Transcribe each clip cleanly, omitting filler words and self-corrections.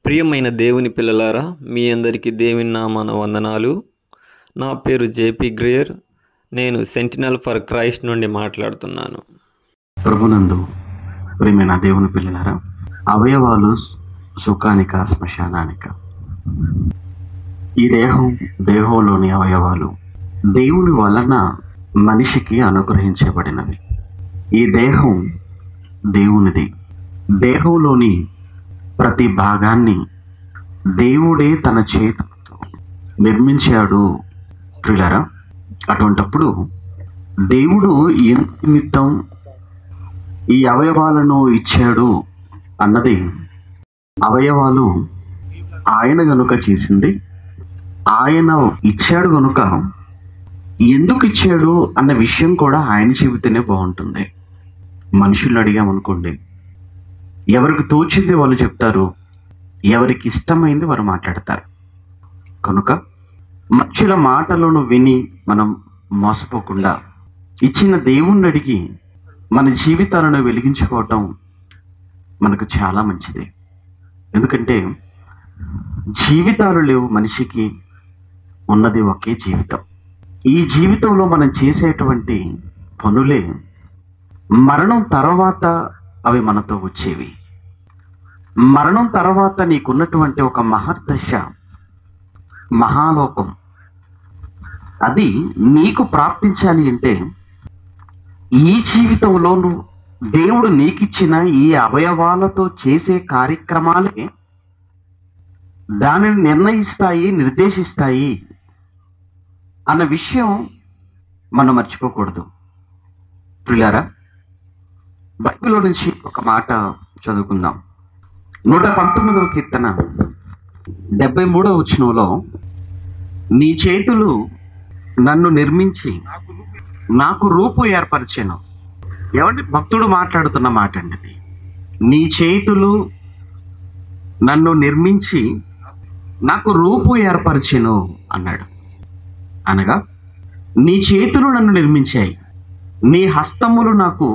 ప్రియమైన దేవుని పిల్లలారా, మీ అందరికీ దేవుని నామమున వందనాలు. నా పేరు జేపీ గ్రేయర్. నేను సెంటినల్ ఫర్ క్రైస్ట్ నుండి మాట్లాడుతున్నాను. ప్రభునందు ప్రియమైన దేవుని పిల్లలారా, అవయవాలు సుఖానిక శ్మశానానిక. ఈ దేహంలోని అవయవాలు దేవుని వలన మనిషికి అనుగ్రహించబడినవి. ఈ దేహం దేవునిది. దేహంలోని ప్రతి భాగాన్ని దేవుడే తన చేతితో నిర్మించాడు ప్రియులారా. అటువంటప్పుడు దేవుడు ఏ నిమిత్తం ఈ అవయవాలను ఇచ్చాడు అన్నది, అవయవాలు ఆయన గనుక చేసింది, ఆయన ఇచ్చాడు గనుక ఎందుకు ఇచ్చాడు అన్న విషయం కూడా ఆయన చెబితేనే బాగుంటుంది. మనుషులను అడిగామనుకోండి, ఎవరికి తోచింది వాళ్ళు చెప్తారు, ఎవరికి ఇష్టమైంది వారు మాట్లాడతారు. కనుక మనుషుల మాటలను విని మనం మోసపోకుండా ఇచ్చిన దేవుణ్ణి అడిగి మన జీవితాలను వెలిగించుకోవటం మనకు చాలా మంచిది. ఎందుకంటే జీవితాలు లేవు, మనిషికి ఉన్నది ఒకే జీవితం. ఈ జీవితంలో మనం చేసేటువంటి పనులే మరణం తర్వాత అవి మనతో వచ్చేవి. మరణం తర్వాత నీకున్నటువంటి ఒక మహర్దశ, మహాలోకం, అది నీకు ప్రాప్తించాలి అంటే ఈ జీవితంలో నువ్వు దేవుడు నీకిచ్చిన ఈ అవయవాలతో చేసే కార్యక్రమాలే దానిని నిర్ణయిస్తాయి, నిర్దేశిస్తాయి అన్న విషయం మనం మర్చిపోకూడదు. ప్రియులారా, బైబిల్లో నుంచి ఒక మాట చదువుకుందాం. 119వ కీర్తన 73వ వచనంలో, నీ చేతులు నన్ను నిర్మించి నాకు రూపు ఏర్పరిచెను. ఏమంటే భక్తుడు మాట్లాడుతున్న మాట అండి. నీ చేతులు నన్ను నిర్మించి నాకు రూపు ఏర్పరిచెను అన్నాడు. అనగా నీ చేతులు నన్ను నిర్మించాయి, నీ హస్తములు నాకు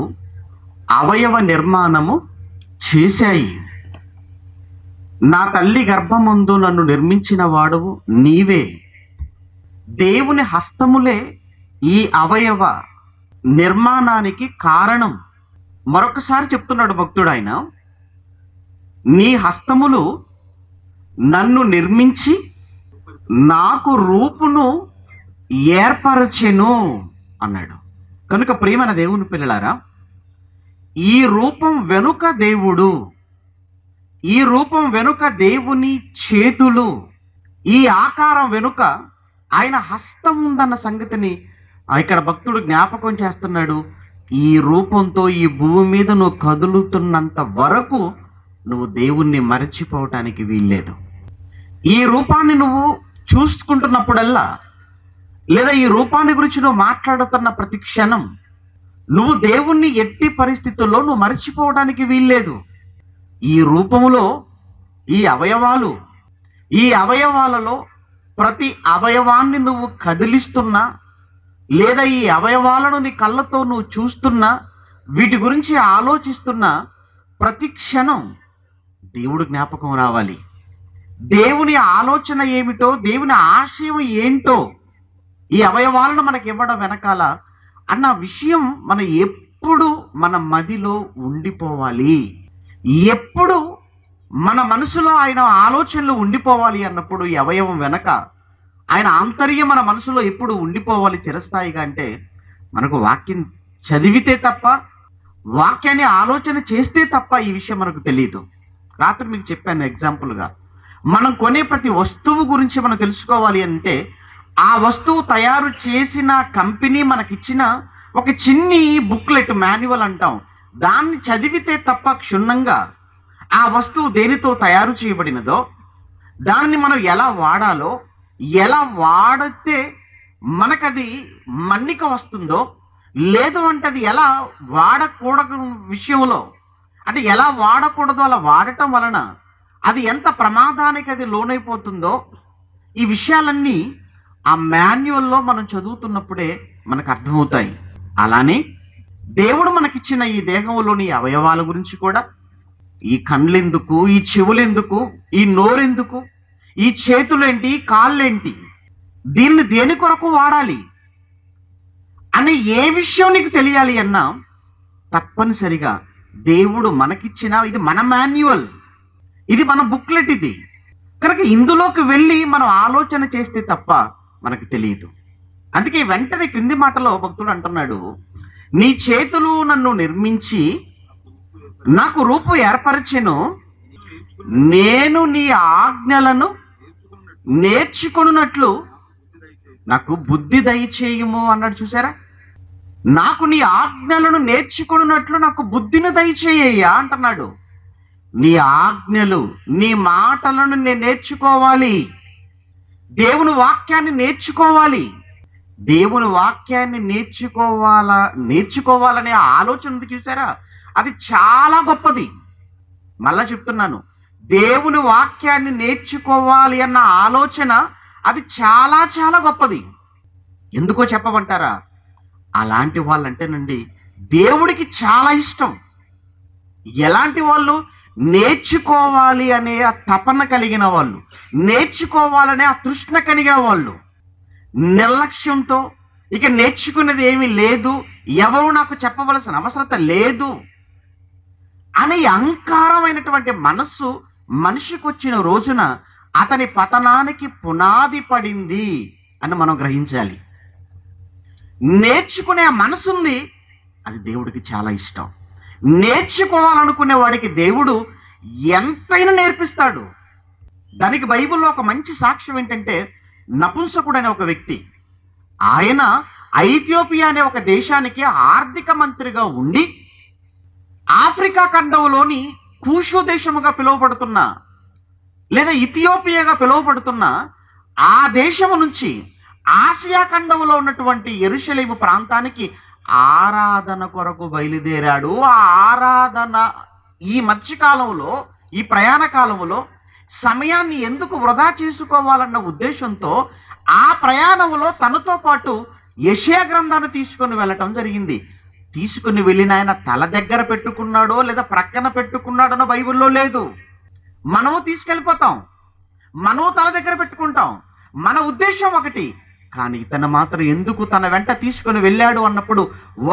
అవయవ నిర్మాణము చేశాయి. నా తల్లి గర్భమందు నన్ను నిర్మించిన వాడువు నీవే. దేవుని హస్తములే ఈ అవయవ నిర్మాణానికి కారణం. మరొకసారి చెప్తున్నాడు భక్తుడు, ఆయన నీ హస్తములు నన్ను నిర్మించి నాకు రూపును ఏర్పరచెను అన్నాడు. కనుక ప్రియమైన దేవుని పిల్లలారా, ఈ రూపం వెనుక దేవుడు, ఈ రూపం వెనుక దేవుని చేతులు, ఈ ఆకారం వెనుక ఆయన హస్తం ఉందన్న సంగతిని ఇక్కడ భక్తుడు జ్ఞాపకం చేస్తున్నాడు. ఈ రూపంతో ఈ భూమి మీద నువ్వు కదులుతున్నంత వరకు నువ్వు దేవుణ్ణి మరచిపోవటానికి వీల్లేదు. ఈ రూపాన్ని నువ్వు చూసుకుంటున్నప్పుడల్లా, లేదా ఈ రూపాన్ని గురించి నువ్వు మాట్లాడుతున్న ప్రతి క్షణం, నువ్వు దేవుణ్ణి ఎట్టి పరిస్థితుల్లో నువ్వు మరచిపోవడానికి వీల్లేదు. ఈ రూపములో ఈ అవయవాలు, ఈ అవయవాలలో ప్రతి అవయవాన్ని నువ్వు కదిలిస్తున్నా, లేదా ఈ అవయవాలను నీ కళ్ళతో నువ్వు చూస్తున్నా, వీటి గురించి ఆలోచిస్తున్నా ప్రతి క్షణం దేవుడు జ్ఞాపకం రావాలి. దేవుని ఆలోచన ఏమిటో, దేవుని ఆశయం ఏంటో ఈ అవయవాలను మనకి ఇవ్వడం వెనకాల అన్న విషయం మనం ఎప్పుడు మన మదిలో ఉండిపోవాలి. ఎప్పుడు మన మనసులో ఆయన ఆలోచనలు ఉండిపోవాలి అన్నప్పుడు ఈ అవయవం వెనక ఆయన ఆంతర్యం మన మనసులో ఎప్పుడు ఉండిపోవాలి చిరస్థాయిగా అంటే, మనకు వాక్యం చదివితే తప్ప, వాక్యాన్ని ఆలోచన చేస్తే తప్ప ఈ విషయం మనకు తెలియదు. రాత్రి మీకు చెప్పాను ఎగ్జాంపుల్గా, మనం కొనే ప్రతి వస్తువు గురించి మనం తెలుసుకోవాలి అంటే ఆ వస్తువు తయారు చేసిన కంపెనీ మనకిచ్చిన ఒక చిన్ని బుక్లెట్, మాన్యువల్ అంటాం, దాన్ని చదివితే తప్ప క్షుణ్ణంగా ఆ వస్తువు దేనితో తయారు చేయబడినదో, దాన్ని మనం ఎలా వాడాలో, ఎలా వాడితే మనకది మన్నిక వస్తుందో, లేదు అంటే అది ఎలా వాడకూడదు విషయంలో, అంటే ఎలా వాడకూడదో అలా వాడటం వలన అది ఎంత ప్రమాదానికి అది లోనైపోతుందో, ఈ విషయాలన్నీ ఆ మాన్యువల్లో మనం చదువుతున్నప్పుడే మనకు అర్థమవుతాయి. అలానే దేవుడు మనకిచ్చిన ఈ దేహంలోని అవయవాల గురించి కూడా ఈ కళ్ళెందుకు, ఈ చెవులెందుకు, ఈ నోరెందుకు, ఈ చేతులేంటి, కాళ్ళేంటి, దీన్ని దేని కొరకు వాడాలి అని ఏ విషయం నీకు తెలియాలి అన్నా తప్పనిసరిగా దేవుడు మనకిచ్చిన ఇది మన మాన్యువల్, ఇది మన బుక్లెట్. ఇది కనుక ఇందులోకి వెళ్ళి మనం ఆలోచన చేస్తే తప్ప మనకు తెలియదు. అందుకే వెంటనే క్రింది మాటలో భక్తుడు అంటున్నాడు, నీ చేతులు నన్ను నిర్మించి నాకు రూపు ఏర్పరచెను, నేను నీ ఆజ్ఞలను నేర్చుకొనున్నట్లు నాకు బుద్ధి దయచేయుము అన్నాడు. చూసారా, నాకు నీ ఆజ్ఞలను నేర్చుకొనున్నట్లు నాకు బుద్ధిని దయచేయ్యా అంటున్నాడు. నీ ఆజ్ఞలు, నీ మాటలను నేను నేర్చుకోవాలి, దేవుని వాక్యాన్ని నేర్చుకోవాలి. దేవుని వాక్యాన్ని నేర్చుకోవాలనే ఆలోచన ఉంది చూసారా, అది చాలా గొప్పది. మళ్ళా చెప్తున్నాను, దేవుని వాక్యాన్ని నేర్చుకోవాలి అన్న ఆలోచన అది చాలా చాలా గొప్పది. ఎందుకో చెప్పమంటారా? అలాంటి వాళ్ళంటేనండి దేవుడికి చాలా ఇష్టం. ఎలాంటి వాళ్ళు? నేర్చుకోవాలి అనే ఆ తపన కలిగిన వాళ్ళు, నేర్చుకోవాలనే ఆ తృష్ణ కలిగిన వాళ్ళు. నిర్లక్ష్యంతో ఇక నేర్చుకునేది ఏమీ లేదు, ఎవరు నాకు చెప్పవలసిన అవసరత లేదు అనే అహంకారమైనటువంటి మనస్సు మనిషికి వచ్చిన రోజున అతని పతనానికి పునాది పడింది అని మనం గ్రహించాలి. నేర్చుకునే మనసు ఉంది, అది దేవుడికి చాలా ఇష్టం. నేర్చుకోవాలనుకునే వాడికి దేవుడు ఎంతైనా నేర్పిస్తాడు. దానికి బైబిల్లో ఒక మంచి సాక్ష్యం ఏంటంటే, నపుంసకుడు అనే ఒక వ్యక్తి, ఆయన ఐథియోపియా అనే ఒక దేశానికి ఆర్థిక మంత్రిగా ఉండి ఆఫ్రికా ఖండంలోని కూషు దేశముగా పిలువబడుతున్న లేదా ఇథియోపియాగా పిలువబడుతున్న ఆ దేశము నుంచి ఆసియా ఖండంలో ఉన్నటువంటి యెరూషలేము ప్రాంతానికి ఆరాధన కొరకు బయలుదేరాడు. ఆ ఆరాధన ఈ మధ్యకాలంలో, ఈ ప్రయాణ కాలంలో సమయాన్ని ఎందుకు వృధా చేసుకోవాలన్న ఉద్దేశంతో ఆ ప్రయాణంలో తనతో పాటు యెషయా గ్రంథాన్ని తీసుకొని వెళ్ళటం జరిగింది. తీసుకుని వెళ్ళిన ఆయన తల దగ్గర పెట్టుకున్నాడో లేదా ప్రక్కన పెట్టుకున్నాడో బైబిల్లో లేదు. మనము తీసుకెళ్ళిపోతాం, మనము తల దగ్గర పెట్టుకుంటాం, మన ఉద్దేశం ఒకటి. కానీ ఇతను మాత్రం ఎందుకు తన వెంట తీసుకొని వెళ్ళాడు అన్నప్పుడు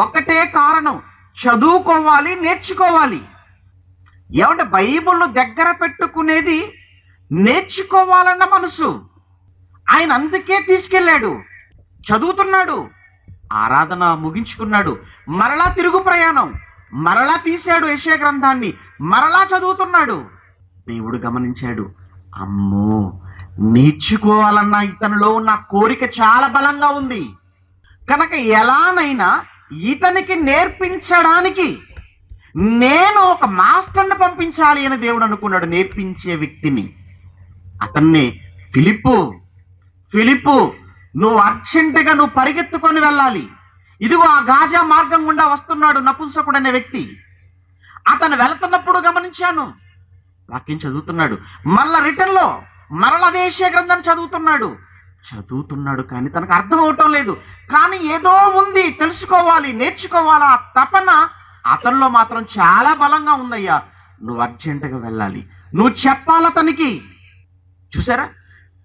ఒకటే కారణం, చదువుకోవాలి, నేర్చుకోవాలి. ఏమంటే బైబిల్ దగ్గర పెట్టుకునేది నేర్చుకోవాలన్న మనసు. ఆయన అందుకే తీసుకెళ్ళాడు. చదువుతున్నాడు, ఆరాధన ముగించుకున్నాడు, మరలా తిరుగు ప్రయాణం, మరలా తీశాడు యెషయా గ్రంథాన్ని, మరలా చదువుతున్నాడు. దేవుడు గమనించాడు, అమ్మో, నేర్చుకోవాలన్న ఇతనిలో ఉన్న కోరిక చాలా బలంగా ఉంది కనుక ఎలానైనా ఇతనికి నేర్పించడానికి నేను ఒక మాస్టర్ని పంపించాలి అని దేవుడు అనుకున్నాడు. నేర్పించే వ్యక్తిని, అతన్ని ఫిలిప్పు నువ్వు అర్జెంటుగా నువ్వు పరిగెత్తుకొని వెళ్ళాలి. ఇదిగో ఆ గాజా మార్గం గుండా వస్తున్నాడు నపుంసకుడు అనే వ్యక్తి. అతను వెళుతున్నప్పుడు గమనించాను, వాక్యం చదువుతున్నాడు, మళ్ళా రిటర్న్లో మరల యెషయా గ్రంథం చదువుతున్నాడు కానీ తనకు అర్థం అవటం లేదు. కానీ ఏదో ఉంది, తెలుసుకోవాలి, నేర్చుకోవాలి. ఆ తపన అతనిలో మాత్రం చాలా బలంగా ఉందయ్యా. నువ్వు అర్జెంటుగా వెళ్ళాలి, నువ్వు చెప్పాలి అతనికి. చూసారా,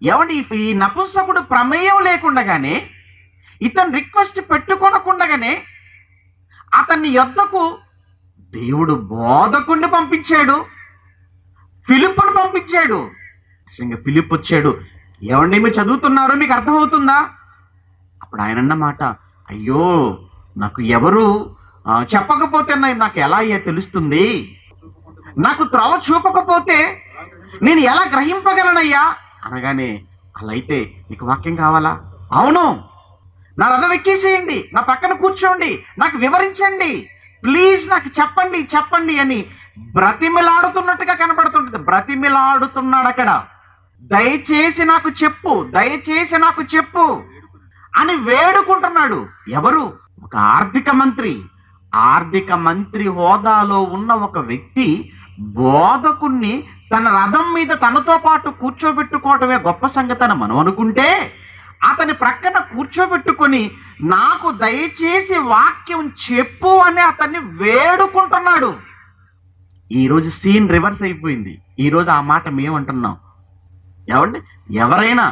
ఏమండి, ఈ నపుంసకుడు ప్రమేయం లేకుండానే, ఇతను రిక్వెస్ట్ పెట్టుకోనకుండానే అతన్ని యొద్దకు దేవుడు బోధకుడిని పంపించాడు, ఫిలిప్పును పంపించాడు. ఫిలిప్ వచ్చాడు, ఏమండి మీరు చదువుతున్నారు, మీకు అర్థమవుతుందా? అప్పుడు ఆయన అన్నమాట, అయ్యో నాకు ఎవరు చెప్పకపోతే నాకు ఎలా అయ్యా తెలుస్తుంది, నాకు త్రోవ చూపకపోతే నేను ఎలా గ్రహింపగలనయ్యా అనగానే, అలా అయితే నీకు వాక్యం కావాలా? అవును, నా రథం ఎక్కేసేయండి, నా పక్కన కూర్చోండి, నాకు వివరించండి, ప్లీజ్ నాకు చెప్పండి అని బ్రతిమిలాడుతున్నట్టుగా కనబడుతుంటుంది. బ్రతిమిలాడుతున్నాడు అక్కడ. దయచేసి నాకు చెప్పు అని వేడుకుంటున్నాడు. ఎవరు? ఒక ఆర్థిక మంత్రి హోదాలో ఉన్న ఒక వ్యక్తి బోధకుణ్ణి తన రథం మీద తనతో పాటు కూర్చోబెట్టుకోవటమే గొప్ప సంగతి అని మనం అనుకుంటే, అతని ప్రక్కన కూర్చోబెట్టుకొని నాకు దయచేసి వాక్యం చెప్పు అని అతన్ని వేడుకుంటున్నాడు. ఈరోజు సీన్ రివర్స్ అయిపోయింది. ఈరోజు ఆ మాట మేమంటున్నాం. ఏమండి, ఎవరైనా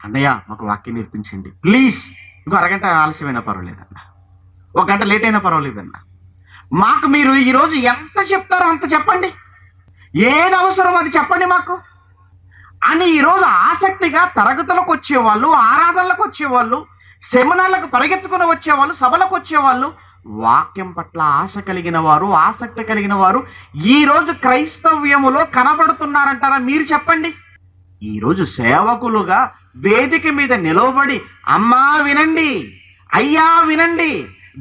అన్నయ్య మాకు వాక్యం నేర్పించండి ప్లీజ్, ఇంకో అరగంట ఆలస్యమైనా పర్వాలేదన్న, ఒక గంట లేట్ అయినా పర్వాలేదన్న, మాకు మీరు ఈరోజు ఎంత చెప్తారో అంత చెప్పండి, ఏది అవసరం అది చెప్పండి మాకు అని ఈరోజు ఆసక్తిగా తరగతులకు వచ్చేవాళ్ళు, ఆరాధనలకు వచ్చేవాళ్ళు, సెమినార్లకు పరిగెత్తుకుని వచ్చేవాళ్ళు, సభలకు వచ్చేవాళ్ళు, వాక్యం పట్ల ఆశ కలిగిన వారు, ఆసక్తి కలిగిన వారు ఈరోజు క్రైస్తవ్యములో కనబడుతున్నారంటారా? మీరు చెప్పండి. ఈరోజు సేవకులుగా వేదిక మీద నిలవబడి అమ్మా వినండి, అయ్యా వినండి,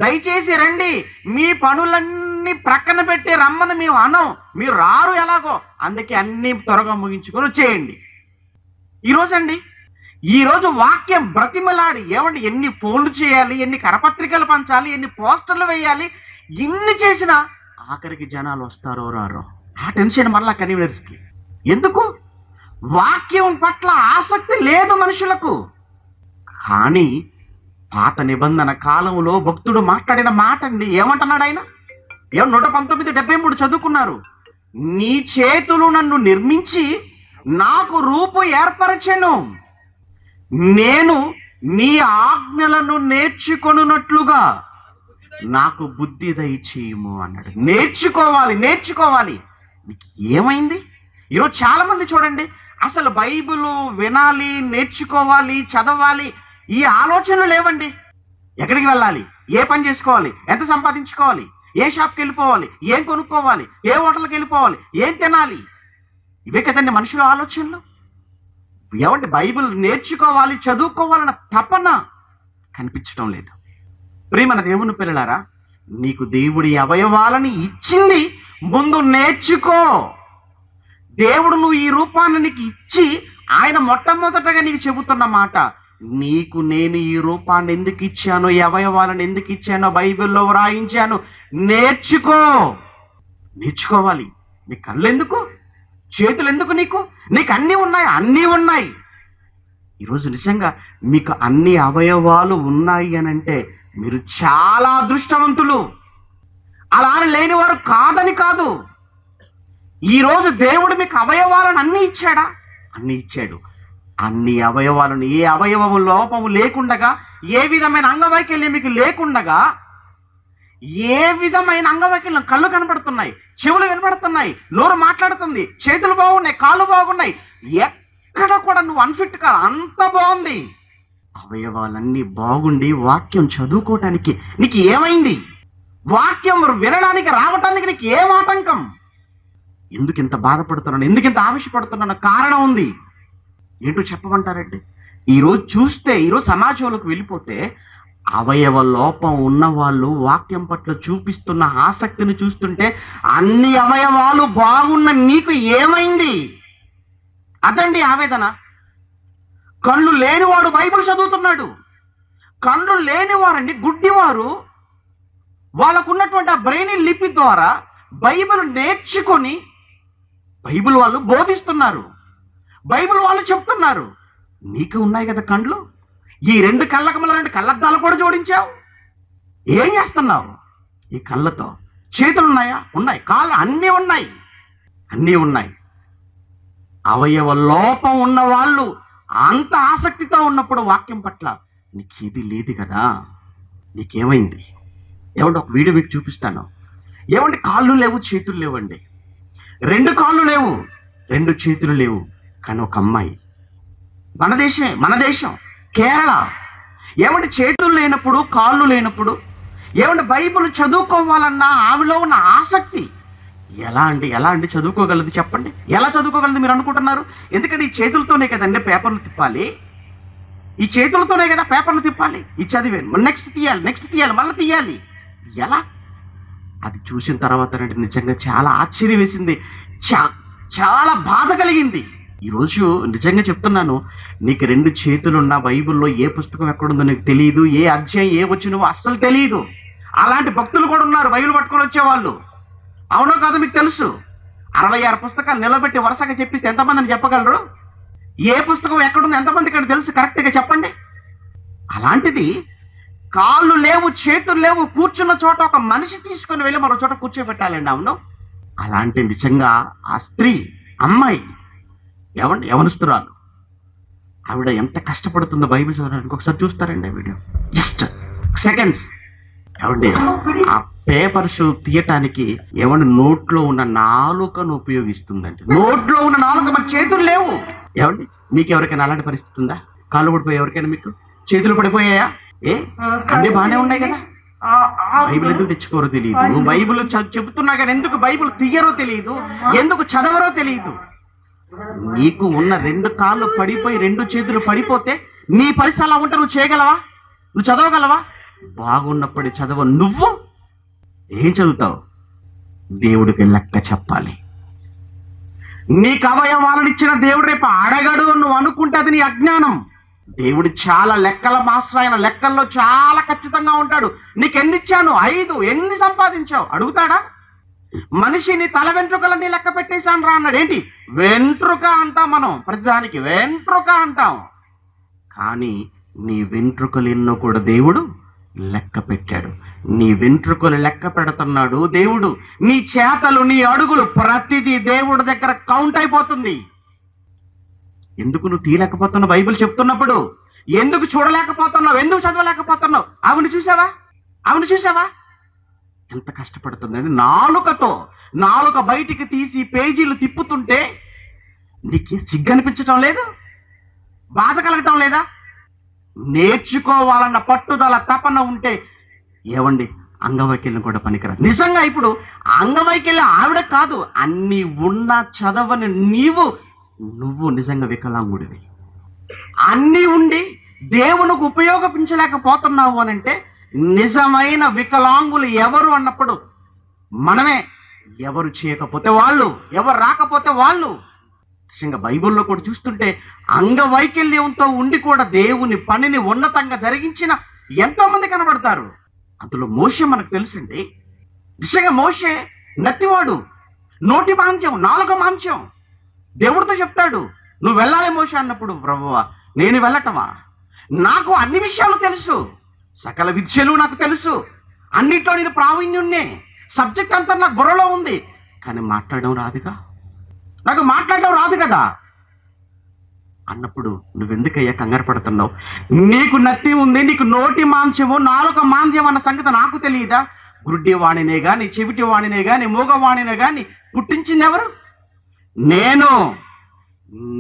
దయచేసి రండి, మీ పనులన్నీ ప్రక్కన పెట్టి రమ్మని మేము అనం, మీరు రారు ఎలాగో, అందుకే అన్ని త్వరగా ముగించుకొని వచ్చేయండి. ఈరోజు వాక్యం బ్రతిమలాడి ఏమండి ఎన్ని ఫోన్లు చేయాలి, ఎన్ని కరపత్రికలు పంచాలి, ఎన్ని పోస్టర్లు వేయాలి, ఇన్ని చేసినా ఆఖరికి జనాలు వస్తారో రారో ఆ టెన్షన్ మళ్ళా కన్వీనర్స్కి. ఎందుకు? వాక్యం పట్ల ఆసక్తి లేదు మనుషులకు. కానీ పాత నిబంధన కాలంలో భక్తుడు మాట్లాడిన మాట అండి, ఏమంటున్నాడు ఆయన? 119:73 చదువుకున్నారు. నీ చేతులు నన్ను నిర్మించి నాకు రూపు ఏర్పరచెను, నేను నీ ఆజ్ఞలను నేర్చుకొనున్నట్లుగా నాకు బుద్ధి దయచేయము అన్నాడు. నేర్చుకోవాలి. మీకు ఏమైంది? ఈరోజు చాలా మంది చూడండి, అసలు బైబిల్ వినాలి, నేర్చుకోవాలి, చదవాలి, ఈ ఆలోచనలు లేవండి. ఎక్కడికి వెళ్ళాలి, ఏ పని చేసుకోవాలి, ఎంత సంపాదించుకోవాలి, ఏ షాప్కి వెళ్ళిపోవాలి, ఏం కొనుక్కోవాలి, ఏ హోటల్కి వెళ్ళిపోవాలి, ఏం తినాలి, ఇవే కదండి మనుషుల ఆలోచనలు. ఏమంటే బైబిల్ నేర్చుకోవాలి, చదువుకోవాలన్న తపన కనిపించడం లేదు. ప్రియమైన దేవుని పిల్లలారా, నీకు దేవుడి అవయవాలని ఇచ్చింది, ముందు నేర్చుకో. దేవుడు నువ్వు ఈ రూపాన్ని నీకు ఇచ్చి ఆయన మొట్టమొదటగా నీకు చెబుతున్న మాట, నీకు నేను ఈ రూపాన్ని ఎందుకు ఇచ్చానో, ఈ అవయవాలను ఎందుకు ఇచ్చానో బైబిల్లో వ్రాయించాను, నేర్చుకోవాలి. నీ కళ్ళు ఎందుకు, చేతులు ఎందుకు? నీకు అన్నీ ఉన్నాయి. ఈరోజు నిజంగా మీకు అన్ని అవయవాలు ఉన్నాయి అని అంటే మీరు చాలా అదృష్టవంతులు. అలా లేని వారు కాదని కాదు. ఈరోజు దేవుడు మీకు అవయవాలను అన్ని ఇచ్చాడా? అన్ని ఇచ్చాడు. అన్ని అవయవాలను, ఏ అవయవము లోపము లేకుండగా, ఏ విధమైన అంగవైకల్యం మీకు లేకుండగా, ఏ విధమైన అంగవైకల్యం, కళ్ళు కనబడుతున్నాయి, చెవులు వినబడుతున్నాయి, నోరు మాట్లాడుతుంది, చేతులు బాగున్నాయి, కాళ్ళు బాగున్నాయి, ఎక్కడ కూడా నువ్వు అన్ఫిట్ కాదు, అంత బాగుంది. అవయవాలన్నీ బాగుండి వాక్యం చదువుకోవటానికి నీకు ఏమైంది? వాక్యం వినడానికి రావటానికి నీకు ఏం ఆటంకం? ఎందుకు ఇంత బాధపడుతున్నాను, ఎందుకు ఇంత ఆవేశపడుతున్నాను? కారణం ఉంది. ఏంటో చెప్పమంటారంటే, ఈరోజు సమాజంలోకి వెళ్ళిపోతే అవయవ లోపం ఉన్న వాళ్ళు వాక్యం పట్ల చూపిస్తున్న ఆసక్తిని చూస్తుంటే అన్ని అవయవాలు బాగున్న నీకు ఏమైంది? అదండి ఆవేదన. కళ్ళు లేనివాడు బైబిల్ చదువుతున్నాడు. కళ్ళు లేనివారండి, గుడ్డివారు, వాళ్ళకున్నటువంటి ఆ బ్రెయిన్ లిపి ద్వారా బైబిల్ నేర్చుకొని బైబిల్ వాళ్ళు బోధిస్తున్నారు, బైబిల్ వాళ్ళు చెప్తున్నారు. నీకు ఉన్నాయి కదా కళ్ళు, ఈ 2 కళ్ళకు మళ్ళీ 2 కళ్ళద్దాలు కూడా జోడించావు. ఏం చేస్తున్నావు ఈ కళ్ళతో? చేతులు ఉన్నాయా? ఉన్నాయి. కాళ్ళు అన్నీ ఉన్నాయి. అవయవ లోపం ఉన్న వాళ్ళు అంత ఆసక్తితో ఉన్నప్పుడు వాక్యం పట్ల నీకు ఇది లేదు కదా, నీకేమైంది? ఏమంటే ఒక వీడియో మీకు చూపిస్తాను. ఏమంటే కాళ్ళు లేవు, చేతులు లేవండి, 2 కాళ్ళు లేవు, 2 చేతులు లేవు. కానీ ఒక అమ్మాయి, మన దేశం కేరళ, ఏమంటే చేతులు లేనప్పుడు, కాళ్ళు లేనప్పుడు, ఏమంటే బైబిల్ చదువుకోవాలన్నా ఆమెలో ఉన్న ఆసక్తి ఎలా అండి చదువుకోగలదు? చెప్పండి, ఎలా చదువుకోగలదు మీరు అనుకుంటున్నారు? ఎందుకంటే ఈ చేతులతోనే కదండి పేపర్లు తిప్పాలి, ఈ చేతులతోనే కదా పేపర్లు తిప్పాలి. ఈ చదివాను, నెక్స్ట్ తీయాలి, మళ్ళీ తీయాలి. ఎలా? అది చూసిన తర్వాత నిజంగా చాలా ఆశ్చర్యం వేసింది, చాలా బాధ కలిగింది. ఈరోజు నిజంగా చెప్తున్నాను, నీకు 2 చేతులున్నా బైబిల్లో ఏ పుస్తకం ఎక్కడుందో నీకు తెలియదు, ఏ అధ్యాయం ఏ వచ్చినవో అస్సలు తెలియదు. అలాంటి భక్తులు కూడా ఉన్నారు, బైబిల్ పట్టుకొని వచ్చేవాళ్ళు. అవునో కాదో మీకు తెలుసు. 66 పుస్తకాలు నిలబెట్టి వరుసగా చెప్పిస్తే ఎంతమందిని చెప్పగలరు? ఏ పుస్తకం ఎక్కడుందో ఎంతమంది ఇక్కడ తెలుసు? కరెక్ట్గా చెప్పండి. అలాంటిది కాళ్ళు లేవు, చేతులు లేవు, కూర్చున్న చోట ఒక మనిషి తీసుకొని వెళ్ళి మరో చోట కూర్చోబెట్టాలండి. అవును, అలాంటి నిజంగా ఆ స్త్రీ, అమ్మాయి, యవనస్తురాలు, ఆవిడ ఎంత కష్టపడుతుందో బైబిల్ చదవడానికి ఒకసారి చూస్తారండి వీడియో. Just seconds. ఏమండి ఆ పేపర్స్ తీయటానికి నోట్లో ఉన్న నాలుకను ఉపయోగిస్తుందండి. నోట్లో ఉన్న నాలుక, మన చేతులు లేవు. ఏమండి మీకు ఎవరికైనా అలాంటి పరిస్థితి ఉందా? కాళ్ళు పడిపోయి ఎవరికైనా మీకు చేతులు పడిపోయాయా? అన్నీ బాగానే ఉన్నాయి కదా. బైబిల్ ఎందుకు తెచ్చుకోరో తెలియదు, బైబిల్ చెబుతున్నా కానీ ఎందుకు బైబిల్ తీయరో తెలియదు, ఎందుకు చదవరో తెలియదు. నీకు ఉన్న 2 కాళ్ళు పడిపోయి 2 చేతులు పడిపోతే నీ పరిస్థితి అలా ఉంటే నువ్వు చేయగలవా? నువ్వు చదవగలవా? బాగున్నప్పుడు చదవ. నువ్వు ఏం చదువుతావు? దేవుడికి లెక్క చెప్పాలి. నీకు అవయవాలను ఇచ్చిన దేవుడు రేపు అడగడు నువ్వు అనుకుంటే అది నీ అజ్ఞానం. దేవుడు చాలా లెక్కల మాస్టర్, ఆయన లెక్కల్లో చాలా ఖచ్చితంగా ఉంటాడు. నీకు ఎన్ని ఇచ్చాను? 5. ఎన్ని సంపాదించావు అడుగుతాడా? మనిషిని తల వెంట్రుకలన్నీ లెక్క పెట్టేశాను రా అన్నాడు. ఏంటి వెంట్రుక అంటాం మనం, ప్రతిదానికి వెంట్రుక అంటాం. కానీ నీ వెంట్రుకలు ఎన్నో కూడా దేవుడు లెక్క పెట్టాడు. నీ వెంట్రుకలు లెక్క పెడుతున్నాడు దేవుడు. నీ చేతలు, నీ అడుగులు, ప్రతిదీ దేవుడి దగ్గర కౌంట్ అయిపోతుంది. ఎందుకు నువ్వు తీయలేకపోతున్నావు? బైబిల్ చెప్తున్నప్పుడు ఎందుకు చూడలేకపోతున్నావు? ఎందుకు చదవలేకపోతున్నావు? ఆవిడ చూసావా ఎంత కష్టపడుతుందండి? నాలుక బయటికి తీసి పేజీలు తిప్పుతుంటే నీకు సిగ్గు అనిపించటం లేదు? బాధ కలగటం లేదా? నేర్చుకోవాలన్న పట్టుదల, తపన ఉంటే ఏవండి అంగవైకల్యం కూడా పనికిరాదు. నిజంగా ఇప్పుడు అంగవైకల్యం ఆవిడ కాదు, అన్ని ఉన్నా చదవని నువ్వు నిజంగా వికలాంగుడివి. అన్నీ ఉండి దేవునికి ఉపయోగించలేకపోతున్నావు అని అంటే నిజమైన వికలాంగులు ఎవరు అన్నప్పుడు మనమే. ఎవరు చేయకపోతే వాళ్ళు, ఎవరు రాకపోతే వాళ్ళు. నిజంగా బైబిల్లో కూడా చూస్తుంటే అంగవైకల్యంతో ఉండి కూడా దేవుని పనిని ఉన్నతంగా జరిగించిన ఎంతో మంది కనబడతారు. అందులో మోషే మనకు తెలుసండి. నిజంగా మోషే నత్తివాడు, నోటి మాంద్యం, నాలుక మాంద్యం. దేవుడితో చెప్తాడు, నువ్వు వెళ్ళాలి మోషే అన్నప్పుడు, ప్రభువా నేను వెళ్ళటమా? నాకు అన్ని విషయాలు తెలుసు, సకల విద్యలు నాకు తెలుసు, అన్నిట్లో నేను ప్రావీణ్యున్నే, సబ్జెక్ట్ అంతా నాకు బుర్రలో ఉంది, కానీ నాకు మాట్లాడడం రాదు కదా అన్నప్పుడు నువ్వెందుకయ్యా కంగారు పడుతున్నావు? నీకు నత్తి ఉంది, నీకు నోటి మాంస్యము, నాలుక మాంద్యం అన్న సంగతి నాకు తెలియదా? గుడ్డి వాణినే గాని, చెవిటి వాణినే గాని, మూగవాణినే గాని పుట్టించింది ఎవరు? నేను.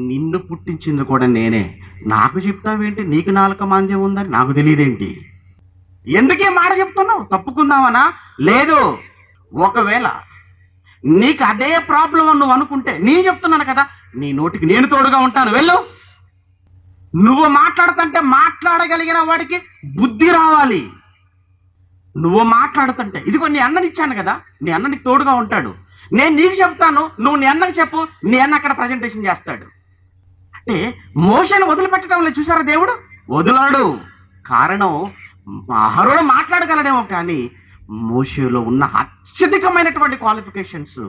నిన్ను పుట్టించింది కూడా నేనే. నాకు చెప్తావేంటి నీకు నాలుక మాంద్యం ఉందని? నాకు తెలియదేంటి? ఎందుకే మాట చెప్తున్నావు? తప్పుకుందామనా? లేదు. ఒకవేళ నీకు అదే ప్రాబ్లం అని నువ్వు అనుకుంటే, నేను చెప్తున్నాను కదా, నీ నోటికి నేను తోడుగా ఉంటాను, వెళ్ళు. నువ్వు మాట్లాడుతుంటే మాట్లాడగలిగిన వాడికి బుద్ధి రావాలి. నువ్వు మాట్లాడుతుంటే, ఇదిగో నీ అన్ననిచ్చాను కదా, నీ అన్న నీకు తోడుగా ఉంటాడు. నేను నీకు చెప్తాను, నువ్వు నీ అన్నకి చెప్పు, నీ అన్న అక్కడ ప్రజెంటేషన్ చేస్తాడు. అంటే మోషేను వదిలిపెట్టడం లేదు. చూసారా, దేవుడు వదలడు. కారణం అహరోను మాట్లాడగలడేమో, కానీ మోషేలో ఉన్న అత్యధికమైనటువంటి క్వాలిఫికేషన్స్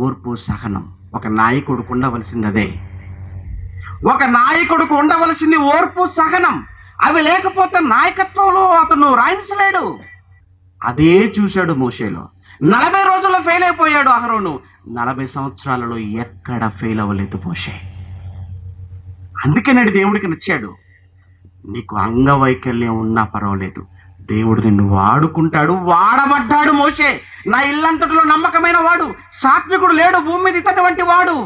ఓర్పు, సహనం. ఒక నాయకుడికి ఉండవలసింది ఒక నాయకుడికి ఉండవలసింది ఓర్పు, సహనం. అవి లేకపోతే నాయకత్వంలో అతను రాయించలేడు. అదే చూశాడు మోషేలో. 40 రోజుల్లో ఫెయిల్ అయిపోయాడు అహరోను. 40 సంవత్సరాలలో ఎక్కడ ఫెయిల్ అవ్వలేదు మోషే. అందుకే నేడు దేవుడికి నచ్చాడు. నీకు అంగవైకల్యం ఉన్నా పర్వాలేదు, దేవుడు నిన్ను వాడుకుంటాడు. వాడబడ్డాడు మోషే. నా ఇల్లంతటిలో నమ్మకమైన వాడు, సాత్వికుడు లేడు భూమి మీద ఇతటువంటి వాడు.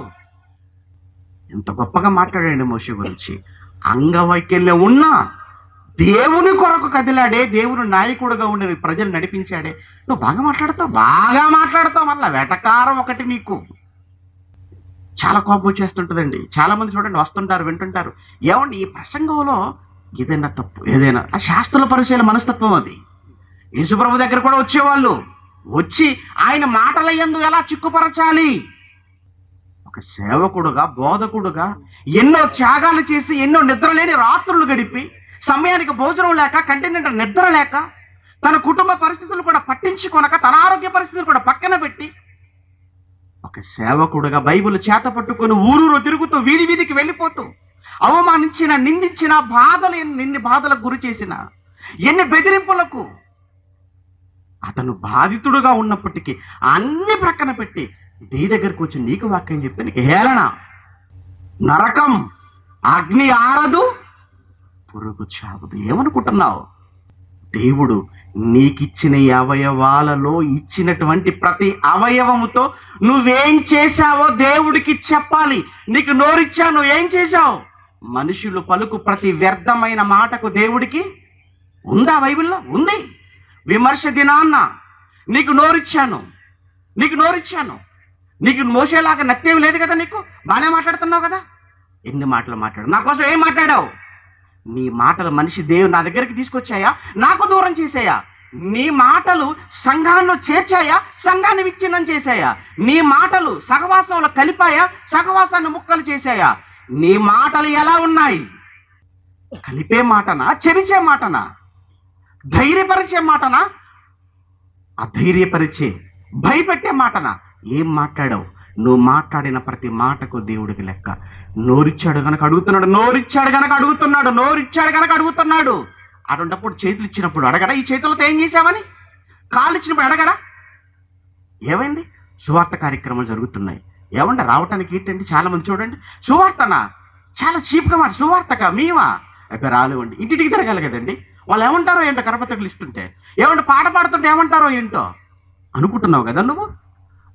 ఎంత గొప్పగా మాట్లాడండి మోషే గురించి. అంగవైకల్యం ఉన్నా దేవుని కొరకు కదిలాడే, దేవుని నాయకుడుగా ఉండి ప్రజలు నడిపించాడే. నువ్వు బాగా మాట్లాడతావు. మళ్ళా వెటకారం ఒకటి నీకు. చాలా కోపం వచ్చేస్తుంటుందండి. చాలా మంది చూడండి, వస్తుంటారు, వింటుంటారు. ఏమండి ఈ ప్రసంగంలో ఏదైనా తప్పు, ఏదైనా ఆ శాస్త్రుల పరిశీలన మనస్తత్వం అది. యేసుప్రభు దగ్గర కూడా వచ్చేవాళ్ళు. వచ్చి ఆయన మాటల యందు ఎలా చిక్కుపరచాలి, ఒక సేవకుడుగా, బోధకుడుగా ఎన్నో త్యాగాలు చేసి, ఎన్నో నిద్రలేని రాత్రులు గడిపి, సమయానికి భోజనం లేక, కంటి నిండా నిద్ర లేక, తన కుటుంబ పరిస్థితులు కూడా పట్టించుకొనక, తన ఆరోగ్య పరిస్థితులు కూడా పక్కన పెట్టి, ఒక సేవకుడుగా బైబిల్ చేత పట్టుకొని ఊరూరు తిరుగుతూ, వీధి వీధికి వెళ్ళిపోతూ, అవమానించిన, నిందించిన, ఎన్ని బాధలకు గురి చేసిన, ఎన్ని బెదిరింపులకు అతను బాధితుడుగా ఉన్నప్పటికీ అన్ని ప్రక్కన పెట్టి నీ దగ్గరకు వచ్చి నీకు వాక్యం చెప్తే నీకు హేళన, నరకం, అగ్ని ఆరదు, పురుగు చావదు. ఏమనుకుంటున్నావు? దేవుడు నీకిచ్చిన ఈ అవయవాలలో ఇచ్చినటువంటి ప్రతి అవయవముతో నువ్వేం చేశావో దేవుడికి చెప్పాలి. నీకు నోరిచ్చాను, ఏం చేశావు? మనుషులు పలుకు ప్రతి వ్యర్థమైన మాటకు దేవుడికి ఉందా? బైబిల్లో ఉంది. విమర్శ దినాన్న నీకు నోరిచ్చాను, నీకు నోరిచ్చాను. నీకు మోసేలాగా నత్తేవి లేదు కదా, నీకు బాగానే మాట్లాడుతున్నావు కదా. ఎన్ని మాటలు మాట్లాడు, నా కోసం ఏం మాట్లాడావు? నీ మాటలు మనిషి దేవుడు నా దగ్గరికి తీసుకొచ్చాయా, నాకు దూరం చేసాయా? నీ మాటలు సంఘాల్లో చేర్చాయా, సంఘాన్ని విచ్ఛిన్నం చేశాయా? నీ మాటలు సహవాసంలో కలిపాయా, సహవాసాన్ని ముక్కలు చేశాయా? నీ మాటలు ఎలా ఉన్నాయి? కలిపే మాటనా, చెరిచే మాటనా, ధైర్యపరిచే మాటనా, అధైర్యపరిచే భయపెట్టే మాటనా? ఏం మాట్లాడావు? నువ్వు మాట్లాడిన ప్రతి మాటకు దేవుడికి లెక్క. నోరిచ్చాడు గనక అడుగుతున్నాడు, నోరిచ్చాడు గనక అడుగుతున్నాడు, నోరిచ్చాడు గనక అడుగుతున్నాడు. అటువంటిప్పుడు చేతులు ఇచ్చినప్పుడు అడగడా? ఈ చేతులతో ఏం చేశామని? కాళ్ళు ఇచ్చినప్పుడు అడగడా? ఏమైంది? సువార్త కార్యక్రమాలు జరుగుతున్నాయి. ఏమంటే రావటానికి ఏంటండి? చాలా మంది చూడండి, సువార్తనా చాలా చీప్గా మాట. సువార్తగా మేమా రాలేవండి, ఇంటికి తిరగాలి కదండి. వాళ్ళు ఏమంటారో ఏంటో కరపత్రికలు ఇస్తుంటే, ఏమంటే పాట పాడుతుంటే ఏమంటారో ఏంటో అనుకుంటున్నావు కదా నువ్వు.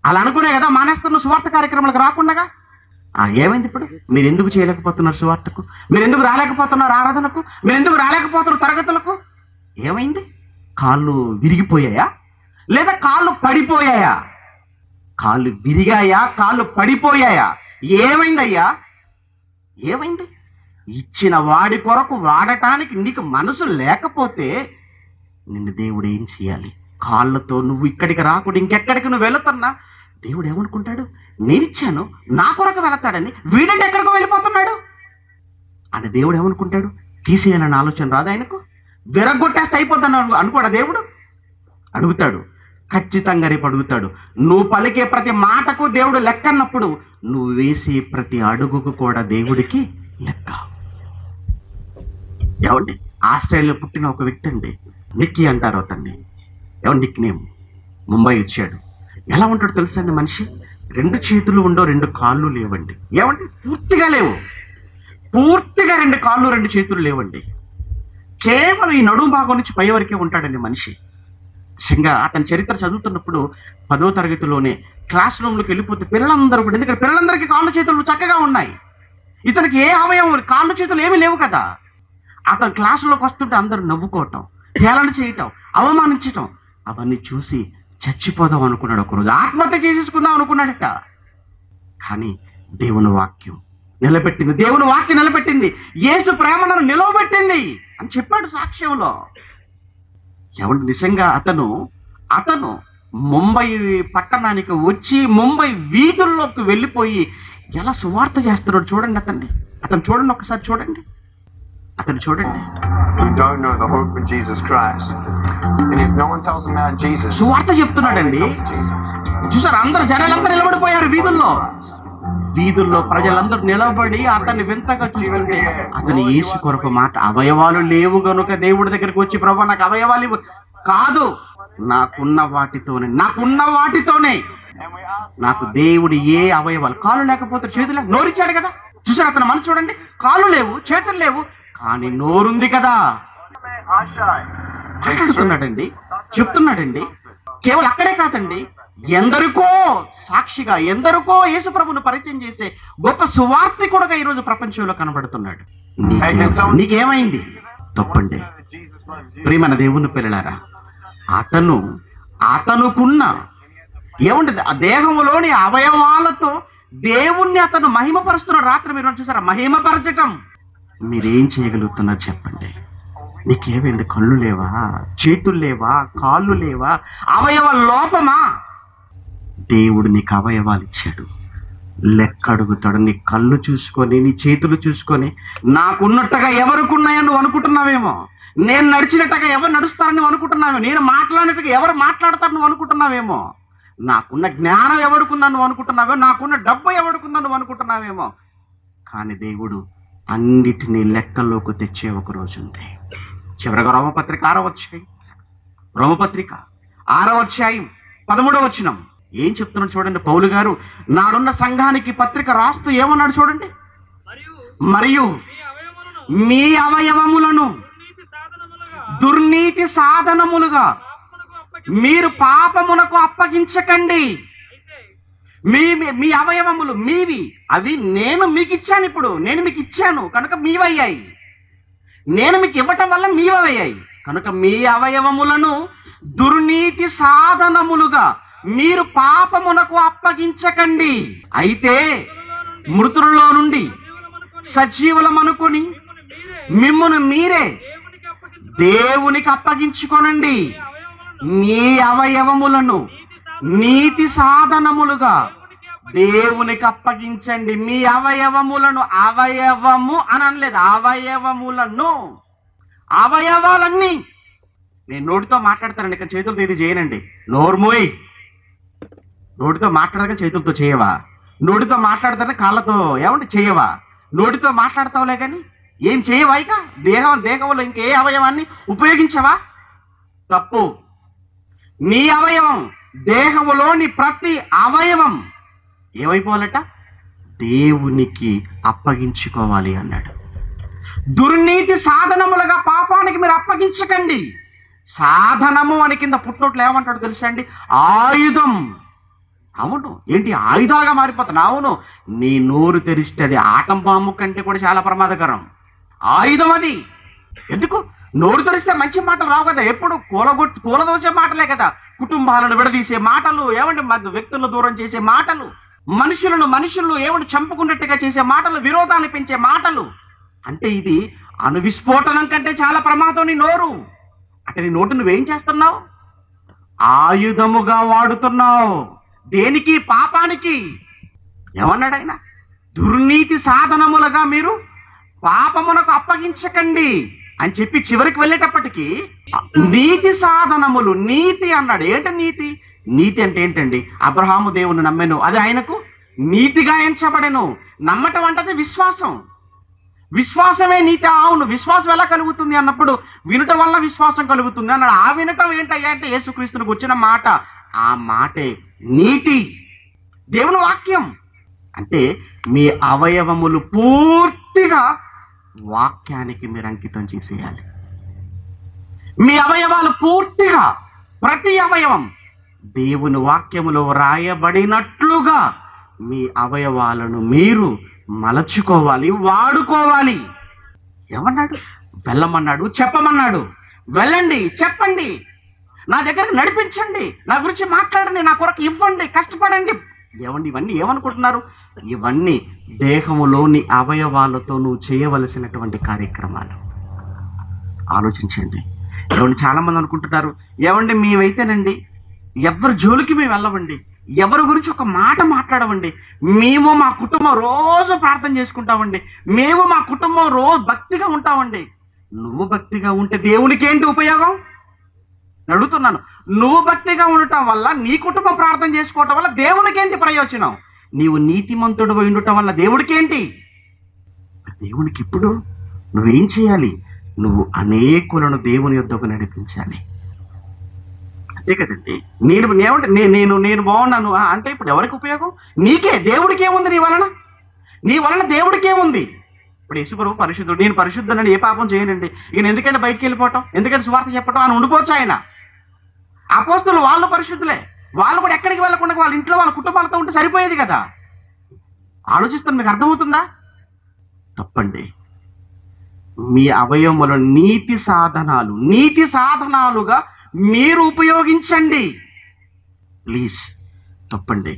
అలా అనుకునే కదా మానేస్తున్న సువార్త కార్యక్రమాలకు రాకుండా. ఏమైంది ఇప్పుడు? మీరు ఎందుకు చేయలేకపోతున్నారు సువార్తకు? మీరు ఎందుకు రాలేకపోతున్నారు ఆరాధనకు? మీరు ఎందుకు రాలేకపోతున్నారు తరగతులకు? ఏమైంది? కాళ్ళు విరిగిపోయాయా లేదా కాళ్ళు పడిపోయాయా? కాళ్ళు విరిగాయా, కాళ్ళు పడిపోయాయా? ఏమైందయ్యా? ఏమైంది? ఇచ్చిన వాడి కొరకు వాడటానికి నీకు మనసు లేకపోతే నిన్ను దేవుడు ఏం చేయాలి? కాళ్ళతో నువ్వు ఇక్కడికి రాకుండా ఇంకెక్కడికి నువ్వు వెళుతున్నా దేవుడు ఏమనుకుంటాడు? నేనిచ్చాను, నా కొరకు వెళతాడని. వీడంటే ఎక్కడికో వెళ్ళిపోతున్నాడు అని దేవుడు ఏమనుకుంటాడు? తీసేయాలన్న ఆలోచన రాదు ఆయనకు? విరగొట్టేస్తే అయిపోతాను అనుకోడా దేవుడు? అడుగుతాడు, ఖచ్చితంగా రేపు అడుగుతాడు. నువ్వు పలికే ప్రతి మాటకు దేవుడు లెక్క అన్నప్పుడు నువ్వు వేసే ప్రతి అడుగుకు కూడా దేవుడికి లెక్క. ఏమండి, ఆస్ట్రేలియాలో పుట్టిన ఒక వ్యక్తి అండి, నిక్కీ అంటారు అతన్ని. ఏమండి, నిక్ నేమ్, ముంబై వచ్చాడు. ఎలా ఉంటాడు తెలుసా అండి మనిషి? 2 చేతులు ఉండవు, 2 కాళ్ళు లేవండి. ఏమండి, పూర్తిగా లేవు, పూర్తిగా 2 కాళ్ళు 2 చేతులు లేవండి. కేవలం ఈ నడుము భాగం నుంచి పై వరకే ఉంటాడండి మనిషి. నిజంగా అతని చరిత్ర చదువుతున్నప్పుడు 10వ తరగతిలోనే క్లాస్ రూమ్లోకి వెళ్ళిపోతే పిల్లలందరూ కూడా, ఎందుకంటే పిల్లలందరికీ కాళ్ళు చేతులు చక్కగా ఉన్నాయి, ఇతనికి ఏ అవయవం కాళ్ళు చేతులు ఏమీ లేవు కదా. అతను క్లాసులోకి వస్తుంటే అందరూ నవ్వుకోవటం, హేళన చేయటం, అవమానించటం, అవన్నీ చూసి చచ్చిపోదాం అనుకున్నాడు. ఒకరోజు ఆత్మహత్య చేసేసుకుందాం అనుకున్నాడట. కానీ దేవుని వాక్యం నిలబెట్టింది, దేవుని వాక్యం నిలబెట్టింది, యేసు ప్రేమను నిలవబెట్టింది అని చెప్పాడు సాక్ష్యంలో. ఎవరు నిజంగా అతను ముంబై పట్టణానికి వచ్చి ముంబై వీధుల్లోకి వెళ్ళిపోయి ఎలా సువార్త చేస్తున్నాడు చూడండి. అతను చూడండి, ఒకసారి చూడండి, అతను చూడండి. సువార్త చెప్తున్నాడండి. చూసారు, అందరూ జనాలందరూ నిలబడిపోయారు వీధుల్లో ప్రజలందరూ నిలబడి అతన్ని వింతగా చూస్తుంటే అతని యేసు కొరకు మాట, అవయవాలు లేవు గనుక దేవుడి దగ్గరికి వచ్చి, ప్రభు నాకు అవయవాలు ఇవ్వు కాదు, నాకున్న వాటితోనే నాకు దేవుడు ఏ అవయవాలు, కాళ్ళు లేకపోతే చేతులు, నోరిచ్చాడు కదా. చూసారు అతను మనసు చూడండి, కాళ్ళు లేవు, చేతులు లేవు, కానీ నోరుంది కదా. మాట్లాడుతున్నాడండి, చెప్తున్నాడండి. కేవలం అక్కడే కాదండి, ఎందరికో సాక్షిగా, ఎందరికో యేసు ప్రభువును పరిచయం చేసే గొప్ప సువార్తికుడుగా ఈరోజు ప్రపంచంలో కనబడుతున్నాడు. నీకేమైంది? తప్పండి ప్రియమైన దేవుని పిల్లలారా. అతనుకున్న ఏముంది ఆ దేహంలోని అవయవాలతో దేవుణ్ణి అతను మహిమపరుస్తున్నాడు. రాత్రి మీరు చూసారా మహిమపరచటం? మీరేం చేయగలుగుతున్నారు చెప్పండి? నీకేమైంది? కళ్ళు లేవా, చేతులు లేవా, కాళ్ళు లేవా, అవయవ లోపమా? దేవుడు నీకు అవయవాలు ఇచ్చాడు, లెక్క అడుగుతాడు. నీ కళ్ళు చూసుకొని, నీ చేతులు చూసుకొని, నాకున్నట్టుగా ఎవరికున్నాయని నువ్వు అనుకుంటున్నావేమో, నేను నడిచినట్టుగా ఎవరు నడుస్తారని నువ్వు అనుకుంటున్నావేమో, నేను మాట్లాడినట్టుగా ఎవరు మాట్లాడతారు నువ్వు అనుకుంటున్నావేమో, నాకున్న జ్ఞానం ఎవడుకుందని నువ్వు అనుకుంటున్నావేమో, నాకున్న డబ్బు ఎవడుకుందని నువ్వు అనుకుంటున్నావేమో. కానీ దేవుడు అన్నిటినీ లెక్కల్లోకి తెచ్చే ఒక రోజు ఉంది. చివరగా రోమపత్రిక 6వ అధ్యాయం 6వ అధ్యాయం 13వ వచనం, ఏం చెప్తున్నాడు చూడండి పౌలు గారు. నాడున్న సంఘానికి పత్రిక రాస్తూ ఏమన్నాడు చూడండి. మరియు మీ అవయవములను దుర్నీతి సాధనములుగా మీరు పాపమునకు అప్పగించకండి. మీ అవయవములు మీవి, అవి నేను మీకు ఇచ్చాను. ఇప్పుడు నేను మీకు ఇచ్చాను కనుక మీవయ్యాయి. నేను మీకు ఇవ్వటం వల్ల మీవయ్యాయి కనుక మీ అవయవములను దుర్నీతి సాధనములుగా మీరు పాపమునకు అప్పగించకండి. అయితే మృతులలో నుండి సజీవులమనుకొని మిమ్మును మీరే దేవునికి అప్పగించుకొనండి. మీ అవయవములను నీతి సాధనములుగా దేవునికి అప్పగించండి. మీ అవయవములను, అవయవము అని అనలేదు, అవయవములను, అవయవాలన్నీ. నేను నోటితో మాట్లాడతానండి, ఇక్కడ చేతులతో ఇది చేయనండి. నోర్మోయ్, నోటితో మాట్లాడక చేతులతో చేయవా? నోటితో మాట్లాడతానే కాళ్ళతో ఏమంటే చేయవా? నోటితో మాట్లాడతావులే కానీ ఏం చేయవా? ఇక దేహంలో ఇంకే అవయవాన్ని ఉపయోగించవా? తప్పు. నీ అవయవం, దేహములోని ప్రతి అవయవం ఏమైపోవాలట? దేవునికి అప్పగించుకోవాలి అన్నాడు. దుర్నీతి సాధనములుగా పాపానికి మీరు అప్పగించకండి. సాధనము అని కింద పుట్టినట్లు ఏమంటాడు తెలుసా అండి? ఆయుధం. అవును, ఏంటి ఆయుధాలుగా మారిపోతున్నా? అవును, నీ నోరు తెరిస్తే అది ఆటం బాంబు కంటే కూడా చాలా ప్రమాదకరం. ఆయుధం అది. ఎందుకు? నోరు తెరిస్తే మంచి మాటలు రావు కదా, ఎప్పుడు కూలదోసే మాటలే కదా, కుటుంబాలను విడదీసే మాటలు, ఏమంటే మధ్య వ్యక్తులను దూరం చేసే మాటలు, మనుషులను ఏమంటే చంపుకున్నట్టుగా చేసే మాటలు, విరోధాన్ని పెంచే మాటలు. అంటే ఇది అణువిస్ఫోటనం కంటే చాలా ప్రమాదం నీ నోరు. అంటే నీ నోటు నువ్వేం చేస్తున్నావు? ఆయుధముగా వాడుతున్నావు. దేనికి? పాపానికి. ఏమన్నాడు ఆయన? దుర్నీతి సాధనములుగా మీరు పాపమునకు అప్పగించకండి అని చెప్పి చివరికి వెళ్ళేటప్పటికీ నీతి సాధనములు, నీతి అన్నాడు. ఏంటి నీతి? నీతి అంటే ఏంటండి? అబ్రహాము దేవుని నమ్మెను, అది ఆయనకు నీతిగా ఎంచబడెను. నమ్మటం అంటే విశ్వాసం. విశ్వాసమే నీతి. అవును, విశ్వాసం ఎలా కలుగుతుంది అన్నప్పుడు వినటం వల్ల విశ్వాసం కలుగుతుంది అన్నాడు. ఆ వినటం ఏంటయ్యా అంటే యేసుక్రీస్తునికి వచ్చిన మాట. ఆ మాటే నీతి, దేవుని వాక్యం. అంటే మీ అవయవములు పూర్తిగా వాక్యానికి మీరు అంకితం చేసేయాలి. మీ అవయవాలు పూర్తిగా, ప్రతి అవయవం దేవుని వాక్యములో రాయబడినట్లుగా మీ అవయవాలను మీరు మలచుకోవాలి, వాడుకోవాలి. ఏమన్నాడు? వెళ్ళమన్నాడు, చెప్పమన్నాడు. వెళ్ళండి, చెప్పండి, నా దగ్గరకు నడిపించండి, నా గురించి మాట్లాడండి, నా కొరకు ఇవ్వండి, కష్టపడండి. ఇవన్నీ ఏమనుకుంటున్నారు? ఇవన్నీ దేహములోని అవయవాలతో నువ్వు చేయవలసినటువంటి కార్యక్రమాలు. ఆలోచించండి. చాలా మంది అనుకుంటున్నారు, ఏమండి మేమైతేనండి ఎవరి జోలికి మేము వెళ్ళవండి, ఎవరి గురించి ఒక మాట మాట్లాడవండి, మేము మా కుటుంబం రోజు ప్రార్థన చేసుకుంటామండి, మేము మా కుటుంబం రోజు భక్తిగా ఉంటామండి. నువ్వు భక్తిగా ఉంటే దేవునికి ఏంటి ఉపయోగం? అడుగుతున్నాను. నువ్వు భక్తిగా ఉండటం వల్ల, నీ కుటుంబం ప్రార్థన చేసుకోవటం వల్ల దేవునికి ఏంటి ప్రయోజనం? నీవు నీతిమంతుడు ఉండటం వల్ల దేవుడికి ఏంటి? దేవునికి ఇప్పుడు నువ్వేం చేయాలి? నువ్వు అనేకులను దేవుని యొద్దకు నడిపించాలి. అంతే కదండి. నేను బాగున్నాను అంటే ఇప్పుడు ఎవరికి ఉపయోగం? నీకే. దేవుడికి ఏముంది నీ వలన దేవుడికి ఏముంది? ఇప్పుడు యేసుప్రభు పరిశుద్ధుడు, నేను పరిశుద్ధులని ఏ పాపం చేయనండి, ఈయన ఎందుకంటే బయటికి వెళ్ళిపోవటం, ఎందుకంటే సువార్త చెప్పటం అని ఉండిపోవచ్చు. ఆయన అపోస్తలులు వాళ్ళు పరిశుద్ధులే, వాళ్ళు కూడా ఎక్కడికి వెళ్ళకుండా వాళ్ళ ఇంట్లో వాళ్ళ కుటుంబాలతో ఉంటే సరిపోయేది కదా. ఆలోచిస్తాను, మీకు అర్థమవుతుందా? తప్పండి. మీ అవయవముల నీతి సాధనాలుగా మీరు ఉపయోగించండి. ప్లీజ్, తప్పండి.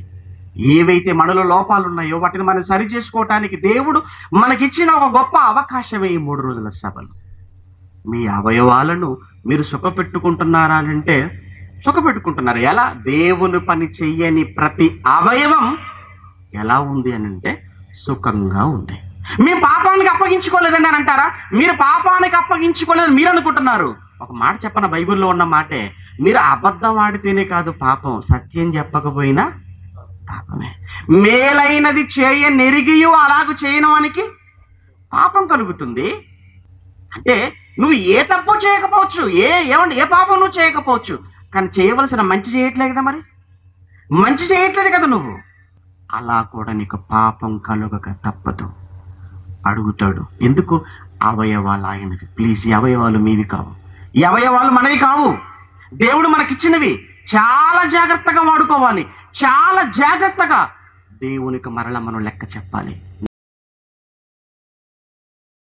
ఏవైతే మనలో లోపాలు ఉన్నాయో వాటిని మనం సరి చేసుకోవటానికి దేవుడు మనకిచ్చిన ఒక గొప్ప అవకాశమే ఈ 3 రోజుల సభలు. మీ అవయవాలను మీరు సుఖపెట్టుకుంటున్నారా అంటే సుఖపెట్టుకుంటున్నారు. ఎలా? దేవుని పని చెయ్యని ప్రతి అవయవం ఎలా ఉంది అని అంటే సుఖంగా ఉంది. మీ పాపానికి అప్పగించుకోలేదండి అని అంటారా? మీరు పాపానికి అప్పగించుకోలేదని మీరు అనుకుంటున్నారు. ఒక మాట చెప్పన, బైబిల్లో ఉన్న మాటే, మీరు అబద్ధం ఆడితేనే కాదు పాపం, సత్యం చెప్పకపోయినా పాపమే. మేలైనది చేయనెరిగియు అలాగూ చేయనవానికి పాపం కలుగుతుంది. అంటే నువ్వు ఏ తప్పు చేయకపోవచ్చు, ఏ పాపం నువ్వు చేయకపోవచ్చు, కానీ చేయవలసిన మంచి చేయట్లే కదా. మరి మంచి చేయట్లేదు కదా నువ్వు. అలా కూడా నీకు పాపం కలుగక తప్పదు. అడుగుతాడు. ఎందుకు? అవయవాలు ఆయనవి. ప్లీజ్, ఈ అవయవాలు మీవి కావు, ఈ అవయవాలు మనవి కావు, దేవుడు మనకిచ్చినవి. చాలా జాగ్రత్తగా వాడుకోవాలి, చాలా జాగ్రత్తగా దేవునికి మరల మనం లెక్క చెప్పాలి.